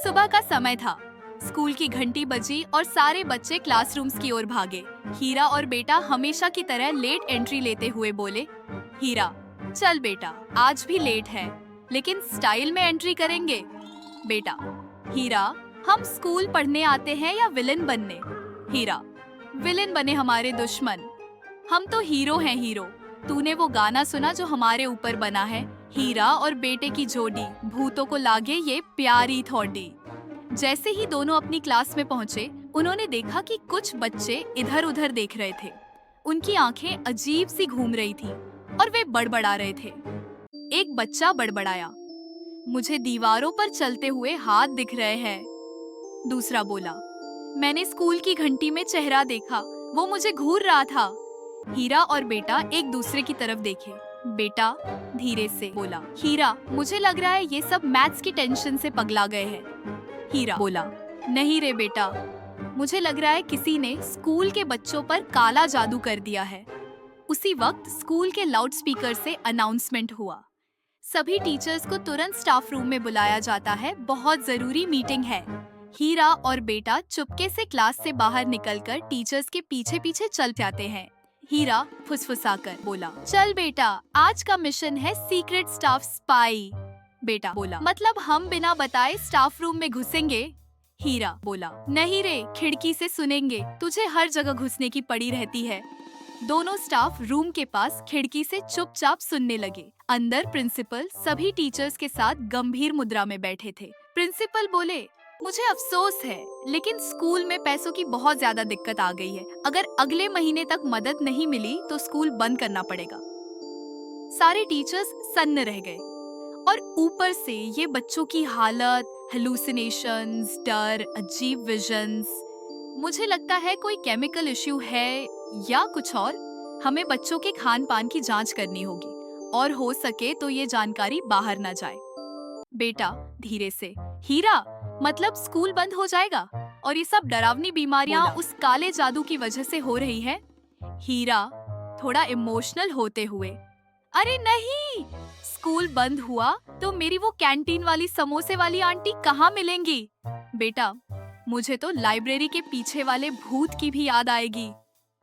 सुबह का समय था। स्कूल की घंटी बजी और सारे बच्चे क्लासरूम्स की ओर भागे। हीरा और बेटा हमेशा की तरह लेट एंट्री लेते हुए बोले, हीरा, चल बेटा, आज भी लेट है, लेकिन स्टाइल में एंट्री करेंगे। बेटा, हीरा, हम स्कूल पढ़ने आते हैं या विलन बनने? हीरा, विलन बने हमारे दुश्मन, हम तो हीरो हैं हीरो। तूने वो गाना सुना जो हमारे ऊपर बना है, हीरा और बेटे की जोड़ी, भूतों को लागे ये प्यारी थोड़ी। जैसे ही दोनों अपनी क्लास में पहुंचे, उन्होंने देखा कि कुछ बच्चे इधर उधर देख रहे थे। उनकी आंखें अजीब सी घूम रही थी और वे बड़बड़ा रहे थे। एक बच्चा बड़बड़ाया, मुझे दीवारों पर चलते हुए हाथ दिख रहे हैं। दूसरा बोला, मैंने स्कूल की घंटी में चेहरा देखा, वो मुझे घूर रहा था। हीरा और बेटा एक दूसरे की तरफ देखे। बेटा धीरे से बोला, हीरा, मुझे लग रहा है ये सब मैथ्स की टेंशन से पगला गए हैं। हीरा बोला, नहीं रे बेटा, मुझे लग रहा है किसी ने स्कूल के बच्चों पर काला जादू कर दिया है। उसी वक्त स्कूल के लाउडस्पीकर से अनाउंसमेंट हुआ, सभी टीचर्स को तुरंत स्टाफ रूम में बुलाया जाता है, बहुत जरूरी मीटिंग है। हीरा और बेटा चुपके से क्लास से बाहर निकलकर टीचर्स के पीछे पीछे चल जाते हैं। हीरा फुसफुसाकर बोला, चल बेटा, आज का मिशन है सीक्रेट स्टाफ स्पाई। बेटा बोला, मतलब हम बिना बताए स्टाफ रूम में घुसेंगे? हीरा बोला, नहीं रे, खिड़की से सुनेंगे, तुझे हर जगह घुसने की पड़ी रहती है। दोनों स्टाफ रूम के पास खिड़की से चुपचाप सुनने लगे। अंदर प्रिंसिपल सभी टीचर्स के साथ गंभीर मुद्रा में बैठे थे। प्रिंसिपल बोले, मुझे अफसोस है, लेकिन स्कूल में पैसों की बहुत ज्यादा दिक्कत आ गई है। अगर अगले महीने तक मदद नहीं मिली तो स्कूल बंद करना पड़ेगा। सारे टीचर्स सन्न रह गए और ऊपर से ये बच्चों की हालत, हेलुसिनेशंस, डर, अजीब विजन्स। मुझे लगता है कोई केमिकल इश्यू है या कुछ और। हमें बच्चों के खान पान की जांच करनी होगी और हो सके तो ये जानकारी बाहर न जाए। बेटा धीरे से, हीरा, मतलब स्कूल बंद हो जाएगा और ये सब डरावनी बीमारियां उस काले जादू की वजह से हो रही है? हीरा थोड़ा इमोशनल होते हुए, अरे नहीं, स्कूल बंद हुआ तो मेरी वो कैंटीन वाली समोसे वाली आंटी कहाँ मिलेंगी? बेटा, मुझे तो लाइब्रेरी के पीछे वाले भूत की भी याद आएगी।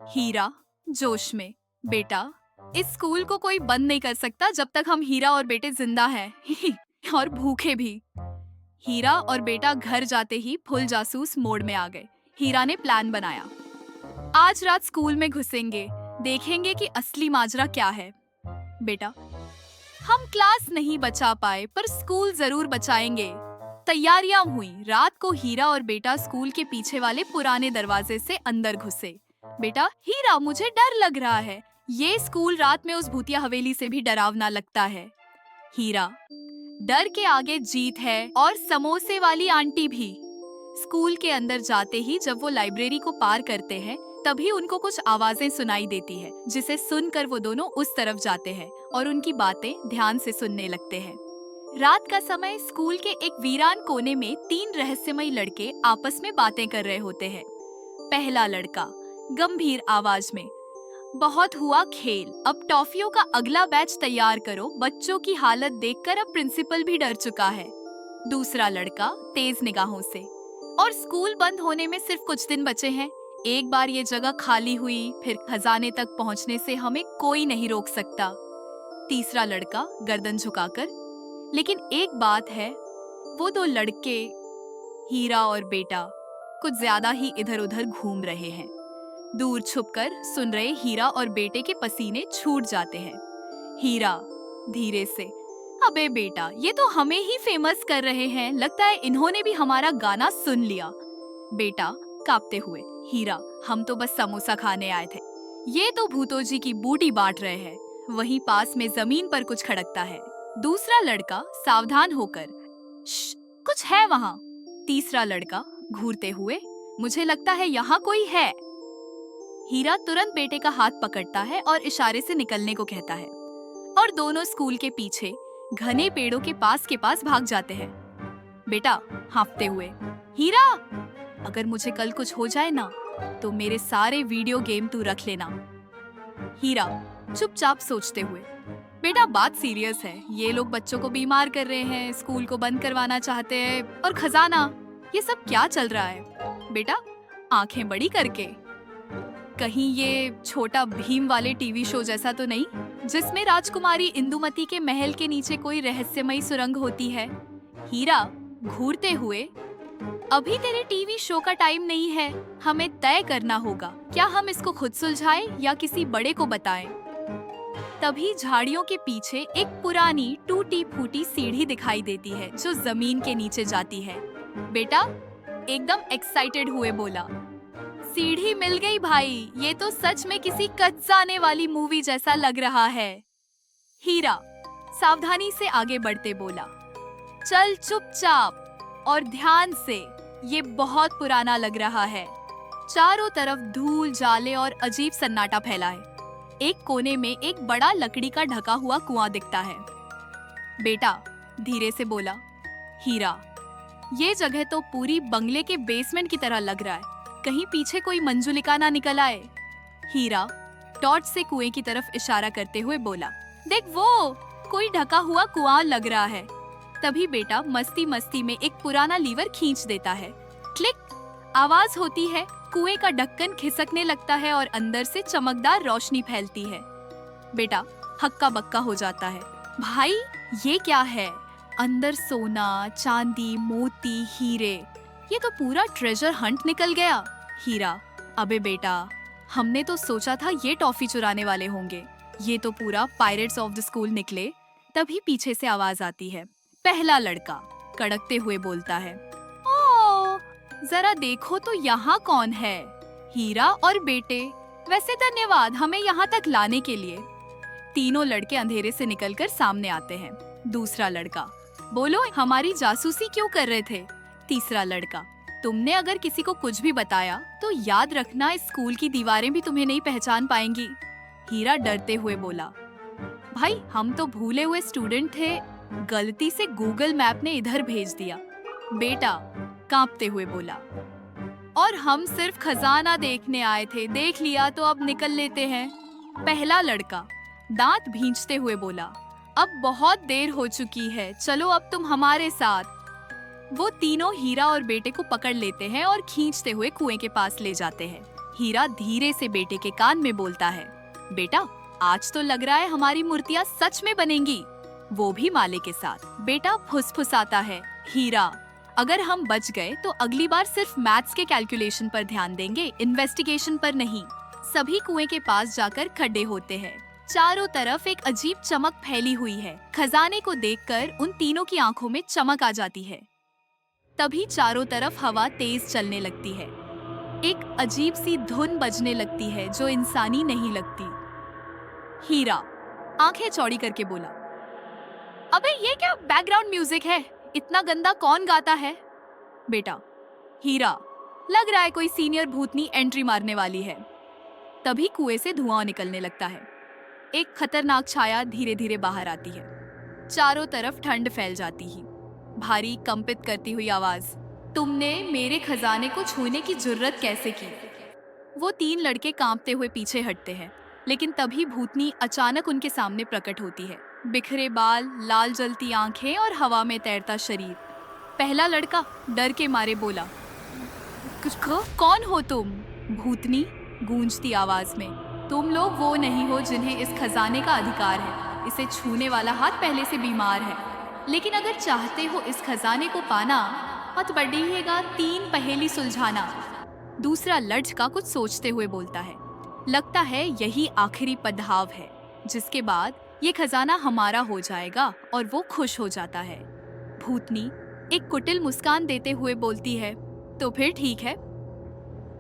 हीरा जोश में, बेटा, इस स्कूल को कोई बंद नहीं कर सकता जब तक हम हीरा और बेटे जिंदा हैं और भूखे भी। हीरा और बेटा घर जाते ही फुल जासूस मोड में आ गए। हीरा ने प्लान बनाया, आज रात स्कूल में घुसेंगे, देखेंगे कि असली माजरा क्या है। बेटा, हम क्लास नहीं बचा पाए पर स्कूल जरूर बचाएंगे। तैयारियां हुई। रात को हीरा और बेटा स्कूल के पीछे वाले पुराने दरवाजे से अंदर घुसे। बेटा, हीरा, मुझे डर लग रहा है, ये स्कूल रात में उस भूतिया हवेली से भी डरावना लगता है। हीरा, डर के आगे जीत है और समोसे वाली आंटी भी। स्कूल के अंदर जाते ही जब वो लाइब्रेरी को पार करते हैं, तभी उनको कुछ आवाजें सुनाई देती है, जिसे सुनकर वो दोनों उस तरफ जाते हैं और उनकी बातें ध्यान से सुनने लगते हैं। रात का समय, स्कूल के एक वीरान कोने में 3 रहस्यमयी लड़के आपस में बातें कर रहे होते हैं। पहला लड़का गंभीर आवाज में, बहुत हुआ खेल, अब टॉफियों का अगला बैच तैयार करो, बच्चों की हालत देखकर अब प्रिंसिपल भी डर चुका है। दूसरा लड़का तेज निगाहों से, और स्कूल बंद होने में सिर्फ कुछ दिन बचे हैं, एक बार ये जगह खाली हुई फिर खजाने तक पहुंचने से हमें कोई नहीं रोक सकता। तीसरा लड़का गर्दन झुकाकर, लेकिन एक बात है, वो 2 लड़के, हीरा और बेटा, कुछ ज्यादा ही इधर उधर घूम रहे हैं। दूर छुपकर सुन रहे हीरा और बेटे के पसीने छूट जाते हैं। हीरा धीरे से, अबे बेटा, ये तो हमें ही फेमस कर रहे हैं, लगता है इन्होंने भी हमारा गाना सुन लिया। बेटा कांपते हुए, हीरा, हम तो बस समोसा खाने आए थे, ये तो भूतों जी की बूटी बांट रहे हैं। वहीं पास में जमीन पर कुछ खड़कता है। दूसरा लड़का सावधान होकर, कुछ है वहाँ। तीसरा लड़का घूरते हुए, मुझे लगता है यहाँ कोई है। हीरा तुरंत बेटे का हाथ पकड़ता है और इशारे से निकलने को कहता है और दोनों स्कूल के पीछे घने पेड़ों के पास भाग जाते हैं। बेटा हाँफते हुए, हीरा, अगर मुझे कल कुछ हो जाए ना तो मेरे सारे वीडियो गेम तू रख लेना। हीरा चुपचाप सोचते हुए, बेटा बात सीरियस है, ये लोग बच्चों को बीमार कर रहे हैं, स्कूल को बंद करवाना चाहते हैं और खजाना, ये सब क्या चल रहा है? बेटा आंखें बड़ी करके, कहीं ये छोटा भीम वाले टीवी शो जैसा तो नहीं, जिसमें राजकुमारी इंदुमती के महल के नीचे कोई रहस्यमयी सुरंग होती है? हीरा घूरते हुए, अभी तेरे टीवी शो का टाइम नहीं है, हमें तय करना होगा, क्या हम इसको खुद सुलझाएं या किसी बड़े को बताएं? तभी झाड़ियों के पीछे एक पुरानी टूटी फूटी सीढ़ी दिखाई देती है जो जमीन के नीचे जाती है। बेटा एकदम एक्साइटेड हुए बोला, सीढ़ी मिल गई भाई, ये तो सच में किसी कच्चाने वाली मूवी जैसा लग रहा है। हीरा सावधानी से आगे बढ़ते बोला, चल चुपचाप और ध्यान से, ये बहुत पुराना लग रहा है। चारों तरफ धूल, जाले और अजीब सन्नाटा फैला है। एक कोने में एक बड़ा लकड़ी का ढका हुआ कुआं दिखता है। बेटा धीरे से बोला, हीरा ये जगह तो पूरी बंगले के बेसमेंट की तरह लग रहा है, कहीं पीछे कोई मंजुलिका ना निकल आए। हीरा टॉर्च से कुएं की तरफ इशारा करते हुए बोला, देख वो कोई ढका हुआ कुआं लग रहा है। तभी बेटा मस्ती मस्ती में एक पुराना लीवर खींच देता है। क्लिक आवाज होती है, कुएं का ढक्कन खिसकने लगता है और अंदर से चमकदार रोशनी फैलती है। बेटा हक्का बक्का हो जाता है, भाई ये क्या है? अंदर सोना, चांदी, मोती, हीरे, ये तो पूरा ट्रेजर हंट निकल गया। हीरा, अबे बेटा हमने तो सोचा था ये टॉफी चुराने वाले होंगे, ये तो पूरा पायरेट्स ऑफ द स्कूल निकले। तभी पीछे से आवाज आती है। पहला लड़का कड़कते हुए बोलता है, ओ जरा देखो तो यहाँ कौन है? हीरा और बेटे, वैसे धन्यवाद हमें यहाँ तक लाने के लिए। तीनों लड़के अंधेरे से निकलकर सामने आते हैं। दूसरा लड़का, बोलो हमारी जासूसी क्यों कर रहे थे? तीसरा लड़का, तुमने अगर किसी को कुछ भी बताया तो याद रखना इस स्कूल की दीवारें भी तुम्हें नहीं पहचान पाएंगी। हीरा डरते हुए बोला, भाई हम तो भूले हुए स्टूडेंट थे, गलती से गूगल मैप ने इधर भेज दिया। बेटा कांपते हुए बोला, और हम सिर्फ खजाना देखने आए थे, देख लिया तो अब निकल लेते हैं। पहला लड़का दांत भींचते हुए बोला, अब बहुत देर हो चुकी है, चलो अब तुम हमारे साथ। वो तीनों हीरा और बेटे को पकड़ लेते हैं और खींचते हुए कुएं के पास ले जाते हैं। हीरा धीरे से बेटे के कान में बोलता है, बेटा आज तो लग रहा है हमारी मूर्तियां सच में बनेंगी, वो भी माले के साथ। बेटा फुसफुसाता है, हीरा अगर हम बच गए तो अगली बार सिर्फ मैथ्स के कैलकुलेशन पर ध्यान देंगे, इन्वेस्टिगेशन पर नहीं। सभी कुएं के पास जाकर खड्डे होते हैं। चारों तरफ एक अजीब चमक फैली हुई है। खजाने को देखकर उन तीनों की आंखों में चमक आ जाती है। तभी चारों तरफ हवा तेज चलने लगती है। एक अजीब सी धुन बजने लगती है जो इंसानी नहीं लगती। हीरा आंखें चौड़ी करके बोला, अबे ये क्या बैकग्राउंड म्यूजिक है, इतना गंदा कौन गाता है? बेटा हीरा, लग रहा है कोई सीनियर भूतनी एंट्री मारने वाली है। तभी कुएं से धुआं निकलने लगता है। एक खतरनाक छाया धीरे धीरे बाहर आती है। चारों तरफ ठंड फैल जाती है। भारी कंपित करती हुई आवाज, तुमने मेरे खजाने को छूने की जुर्रत कैसे की? वो तीन लड़के कांपते हुए पीछे हटते हैं, लेकिन तभी भूतनी अचानक उनके सामने प्रकट होती है। बिखरे बाल, लाल जलती आंखें और हवा में तैरता शरीर। पहला लड़का डर के मारे बोला, कौन हो तुम? भूतनी गूंजती आवाज में, तुम लोग वो नहीं हो जिन्हें इस खजाने का अधिकार है। इसे छूने वाला हाथ पहले से बीमार है, लेकिन अगर चाहते हो इस खजाने को पाना, मत बढ़िएगा 3 पहेली सुलझाना। दूसरा लड़का कुछ सोचते हुए बोलता है, लगता है यही आखिरी पड़ाव है, जिसके बाद ये खजाना हमारा हो जाएगा और वो खुश हो जाता है। भूतनी एक कुटिल मुस्कान देते हुए बोलती है, तो फिर ठीक है।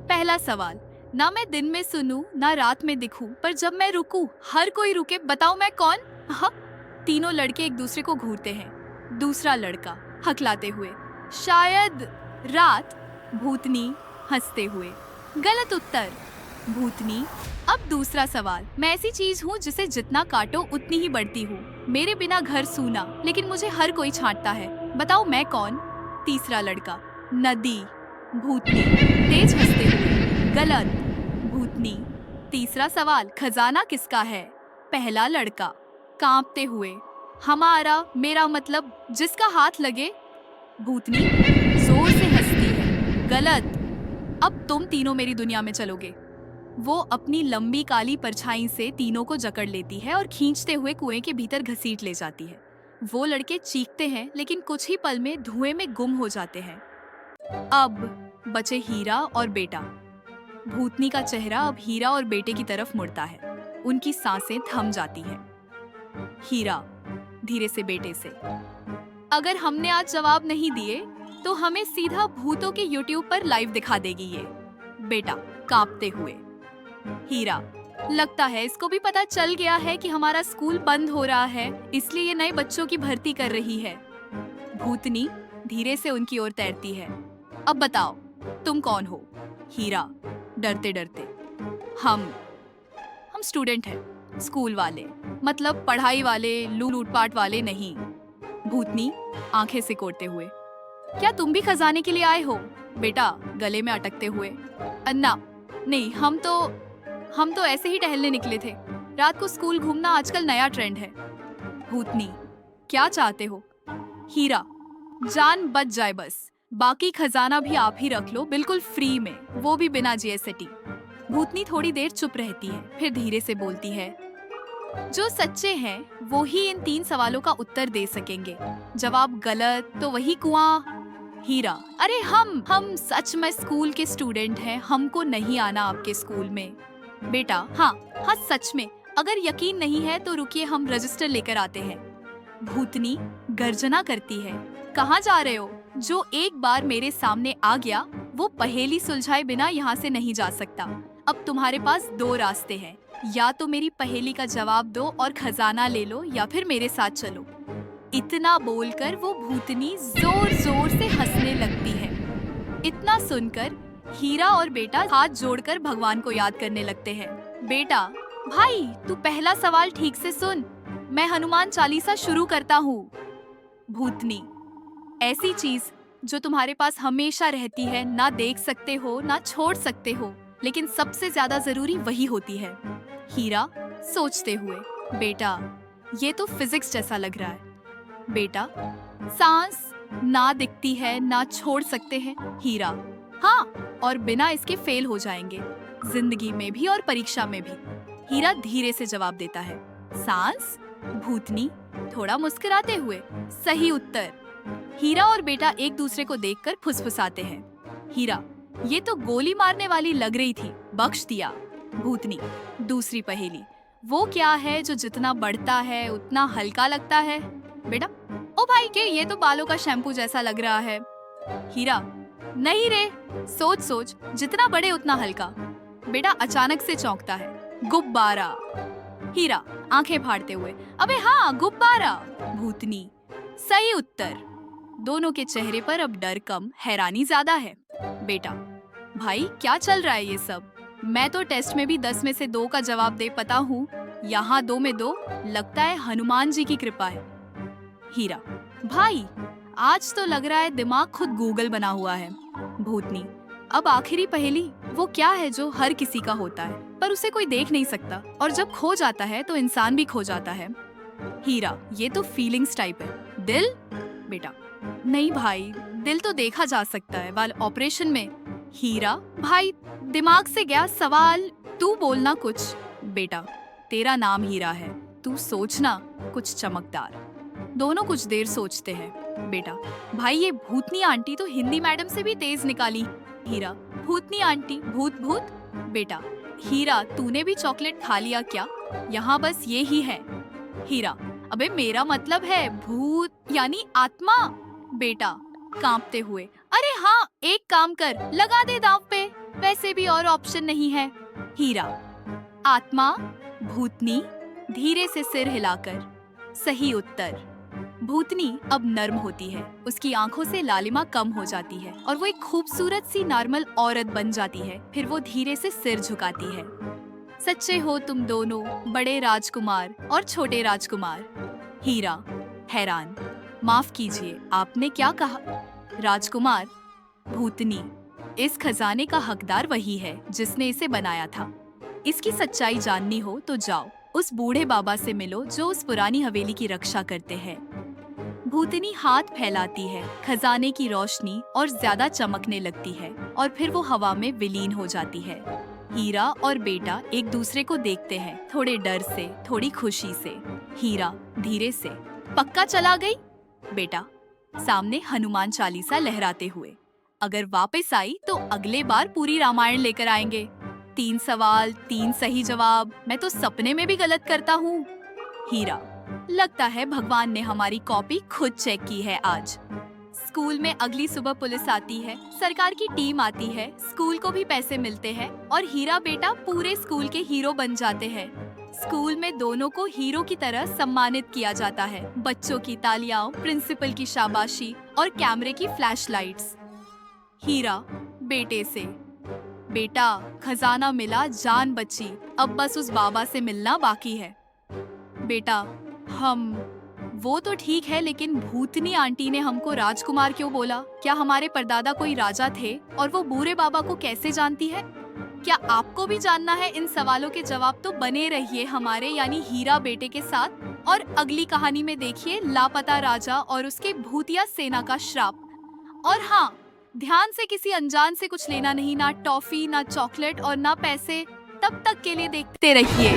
पहला सवाल, ना मैं दिन में सुनूं ना रात में दिखूं, पर जब मैं रुकूं हर कोई रुके, बताओ मैं कौन? हाँ। तीनों लड़के एक दूसरे को घूरते हैं। दूसरा लड़का हकलाते हुए, शायद रात। भूतनी हंसते हुए, गलत उत्तर। भूतनी, अब दूसरा सवाल, मैं ऐसी चीज हूँ जिसे जितना काटो उतनी ही बढ़ती हूँ। मेरे बिना घर सूना, लेकिन मुझे हर कोई छांटता है, बताओ मैं कौन? तीसरा लड़का, नदी। भूतनी तेज हंसते हुए, गलत। भूतनी, तीसरा सवाल, खजाना किसका है? पहला लड़का, कांपते हुए, हमारा, मेरा मतलब जिसका हाथ लगे। भूतनी जोर से हंसती है। गलत, अब तुम तीनों मेरी दुनिया में चलोगे। वो अपनी लंबी काली परछाई से तीनों को जकड़ लेती है और खींचते हुए कुएं के भीतर घसीट ले जाती है। वो लड़के चीखते हैं लेकिन कुछ ही पल में धुएं में गुम हो जाते हैं। अब बचे हीरा और बेटा। भूतनी का चेहरा अब हीरा और बेटे की तरफ मुड़ता है। उनकी सांसें थम जाती हैं। हीरा धीरे से बेटे से, अगर हमने आज जवाब नहीं दिए तो हमें सीधा भूतों के YouTube पर लाइव दिखा देगी ये। बेटा कांपते हुए, हीरा, लगता है इसको भी पता चल गया है कि हमारा स्कूल बंद हो रहा है, इसलिए ये नए बच्चों की भर्ती कर रही है। भूतनी धीरे से उनकी ओर तैरती है। अब बताओ तुम कौन हो? हीरा डरते डरते, हम स्टूडेंट हैं, स्कूल वाले, मतलब पढ़ाई वाले, लूटपाट वाले नहीं। भूतनी आंखें सिकोड़ते हुए, क्या तुम भी खजाने के लिए आए हो? बेटा गले में अटकते हुए, अन्ना नहीं, हम तो ऐसे ही टहलने निकले थे। रात को स्कूल घूमना आजकल नया ट्रेंड है। भूतनी, क्या चाहते हो? हीरा, जान बच जाए बस, बाकी खजाना भी आप ही रख लो, बिल्कुल फ्री में, वो भी बिना जीएसटी। भूतनी थोड़ी देर चुप रहती है, फिर धीरे से बोलती है, जो सच्चे हैं वो ही इन 3 सवालों का उत्तर दे सकेंगे। जवाब गलत तो वही कुआं। हीरा, अरे हम सच में स्कूल के स्टूडेंट हैं, हमको नहीं आना आपके स्कूल में। बेटा हाँ सच में, अगर यकीन नहीं है तो रुकिए, हम रजिस्टर लेकर आते हैं। भूतनी गर्जना करती है, कहाँ जा रहे हो? जो एक बार मेरे सामने आ गया वो पहेली सुलझाए बिना यहाँ से नहीं जा सकता। अब तुम्हारे पास 2 रास्ते हैं, या तो मेरी पहेली का जवाब दो और खजाना ले लो, या फिर मेरे साथ चलो। इतना बोलकर वो भूतनी जोर जोर से हंसने लगती है। इतना सुनकर हीरा और बेटा हाथ जोड़कर भगवान को याद करने लगते हैं। बेटा भाई, तू पहला सवाल ठीक से सुन, मैं हनुमान चालीसा शुरू करता हूँ। भूतनी, ऐसी चीज जो तुम्हारे पास हमेशा रहती है, ना देख सकते हो ना छोड़ सकते हो, लेकिन सबसे ज्यादा जरूरी वही होती है। हीरा सोचते हुए, बेटा ये तो फिजिक्स जैसा लग रहा है। बेटा, सांस ना दिखती है ना छोड़ सकते हैं। हीरा, हाँ, और बिना इसके फेल हो जाएंगे, जिंदगी में भी और परीक्षा में भी। हीरा धीरे से जवाब देता है, सांस। भूतनी थोड़ा मुस्कुराते हुए, सही उत्तर। हीरा और बेटा एक दूसरे को देखकर फुसफुसाते हैं। हीरा, ये तो गोली मारने वाली लग रही थी, बख्श दिया। भूतनी, दूसरी पहेली, वो क्या है जो जितना बढ़ता है उतना हल्का लगता है? बेटा, ओ भाई के ये तो बालों का शैम्पू जैसा लग रहा है। हीरा, नहीं रे, सोच सोच, जितना बढ़े उतना हल्का। बेटा अचानक से चौंकता है, गुब्बारा। हीरा आंखें फाड़ते हुए, अबे हाँ गुब्बारा। भूतनी, सही उत्तर। दोनों के चेहरे पर अब डर कम, हैरानी ज्यादा है। बेटा, भाई क्या चल रहा है ये सब? मैं तो टेस्ट में भी 10 में से 2 का जवाब दे पाता हूँ, यहाँ 2 में 2, लगता है हनुमान जी की कृपा है। हीरा, भाई आज तो लग रहा है दिमाग खुद गूगल बना हुआ है। भूतनी, अब आखिरी पहेली, वो क्या है जो हर किसी का होता है पर उसे कोई देख नहीं सकता, और जब खो जाता है तो इंसान भी खो जाता है? हीरा, ये तो फीलिंग्स टाइप है। दिल? बेटा, नहीं भाई, दिल तो देखा जा सकता है वाल ऑपरेशन में। हीरा, भाई दिमाग से गया सवाल, तू बोलना कुछ। बेटा, तेरा नाम हीरा है, तू सोचना कुछ चमकदार। दोनों कुछ देर सोचते हैं। बेटा, भाई ये भूतनी आंटी तो हिंदी मैडम से भी तेज निकाली। हीरा, भूतनी आंटी, भूत भूत। बेटा, हीरा तूने भी चॉकलेट खा लिया क्या? यहाँ बस ये ही है। हीरा, अबे मेरा मतलब है भूत यानी आत्मा। बेटा कांपते हुए, अरे हाँ, एक काम कर, लगा दे दांव पे, वैसे भी और ऑप्शन नहीं है। हीरा, आत्मा। भूतनी धीरे से सिर हिलाकर, सही उत्तर। भूतनी अब नर्म होती है, उसकी आंखों से लालिमा कम हो जाती है और वो एक खूबसूरत सी नॉर्मल औरत बन जाती है। फिर वो धीरे से सिर झुकाती है। सच्चे हो तुम दोनों, बड़े राजकुमार और छोटे राजकुमार। हीरा हैरान, माफ कीजिए, आपने क्या कहा? राजकुमार। भूतनी, इस खजाने का हकदार वही है जिसने इसे बनाया था। इसकी सच्चाई जाननी हो तो जाओ, उस बूढ़े बाबा से मिलो जो उस पुरानी हवेली की रक्षा करते हैं। भूतनी हाथ फैलाती है, खजाने की रोशनी और ज्यादा चमकने लगती है और फिर वो हवा में विलीन हो जाती है। हीरा और बेटा एक दूसरे को देखते हैं, थोड़े डर से, थोड़ी खुशी से। हीरा धीरे से, पक्का चला गई? बेटा सामने हनुमान चालीसा लहराते हुए, अगर वापस आई तो अगले बार पूरी रामायण लेकर आएंगे। 3 सवाल 3 सही जवाब, मैं तो सपने में भी गलत करता हूँ। हीरा, लगता है भगवान ने हमारी कॉपी खुद चेक की है आज। स्कूल में अगली सुबह पुलिस आती है, सरकार की टीम आती है, स्कूल को भी पैसे मिलते हैं और हीरा बेटा पूरे स्कूल के हीरो बन जाते हैं। स्कूल में दोनों को हीरो की तरह सम्मानित किया जाता है। बच्चों की तालियां, प्रिंसिपल की शाबाशी और कैमरे की फ्लैशलाइट्स। हीरा बेटे से, बेटा खजाना मिला, जान बची, अब बस उस बाबा से मिलना बाकी है। बेटा वो तो ठीक है, लेकिन भूतनी आंटी ने हमको राजकुमार क्यों बोला? क्या हमारे परदादा कोई राजा थे और वो बूढ़े बाबा को कैसे जानती है? क्या आपको भी जानना है इन सवालों के जवाब? तो बने रहिए हमारे यानी हीरा बेटे के साथ और अगली कहानी में देखिए लापता राजा और उसके भूतिया सेना का श्राप। और हाँ, ध्यान से किसी अनजान से कुछ लेना नहीं, ना टॉफी, ना चॉकलेट और ना पैसे। तब तक के लिए देखते रहिए।